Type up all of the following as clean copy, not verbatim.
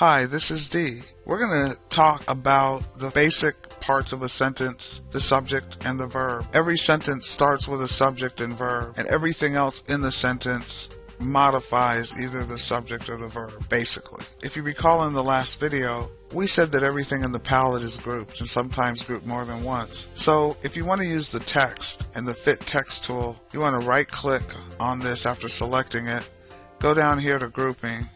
Hi, this is D. We're going to talk about the basic parts of a sentence, the subject and the verb. Every sentence starts with a subject and verb, and everything else in the sentence modifies either the subject or the verb, basically. If you recall in the last video, we said that everything in the palette is grouped, and sometimes grouped more than once. So if you want to use the text and the Fit Text tool, you want to right-click on this after selecting it, go down here to Grouping,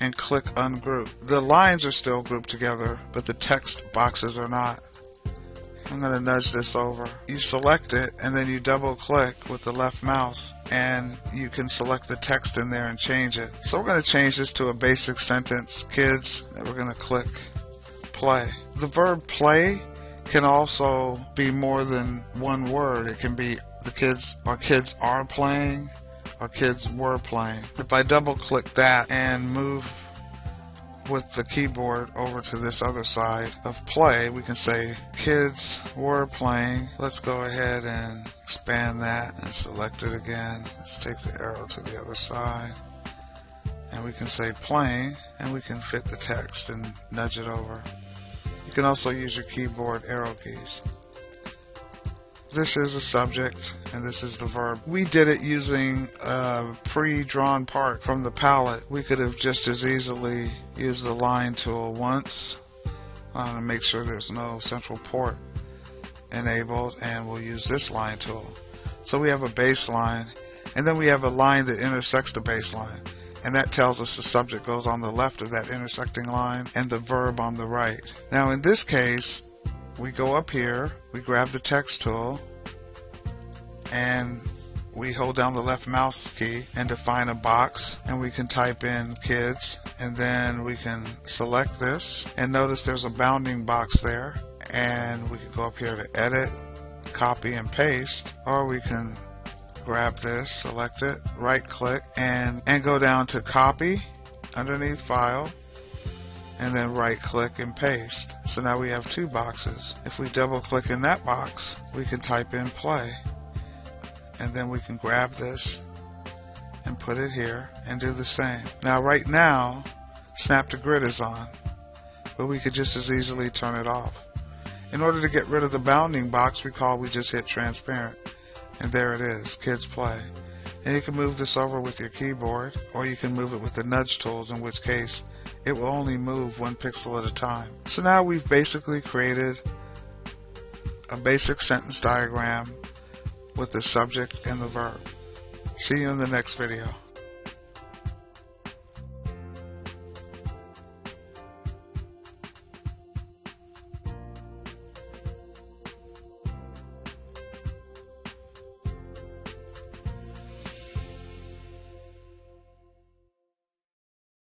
and click Ungroup. The lines are still grouped together, but the text boxes are not. I'm going to nudge this over. You select it, and then you double-click with the left mouse, and you can select the text in there and change it. So we're going to change this to a basic sentence, kids, and we're going to click Play. The verb play can also be more than one word. It can be the kids, or kids are playing, or kids were playing. If I double-click that and move with the keyboard over to this other side of play, we can say kids were playing. Let's go ahead and expand that and select it again. Let's take the arrow to the other side, and we can say playing, and we can fit the text and nudge it over. You can also use your keyboard arrow keys. This is a subject, and this is the verb. We did it using a pre-drawn part from the palette. We could have just as easily used the line tool once. I'm going to make sure there's no central port enabled, and we'll use this line tool. So we have a baseline, and then we have a line that intersects the baseline, and that tells us the subject goes on the left of that intersecting line and the verb on the right. Now in this case, we go up here, we grab the text tool, and we hold down the left mouse key and define a box, and we can type in kids, and then we can select this, and notice there's a bounding box there, and we can go up here to edit, copy and paste, or we can grab this, select it, right click, and go down to copy underneath file, and then right click and paste. So now we have two boxes. If we double click in that box, we can type in play, and then we can grab this and put it here and do the same. Now right now snap to grid is on, but we could just as easily turn it off. In order to get rid of the bounding box, recall we just hit transparent, and there it is, kids play. And you can move this over with your keyboard, or you can move it with the nudge tools, in which case it will only move one pixel at a time. So now we've basically created a basic sentence diagram with the subject and the verb. See you in the next video.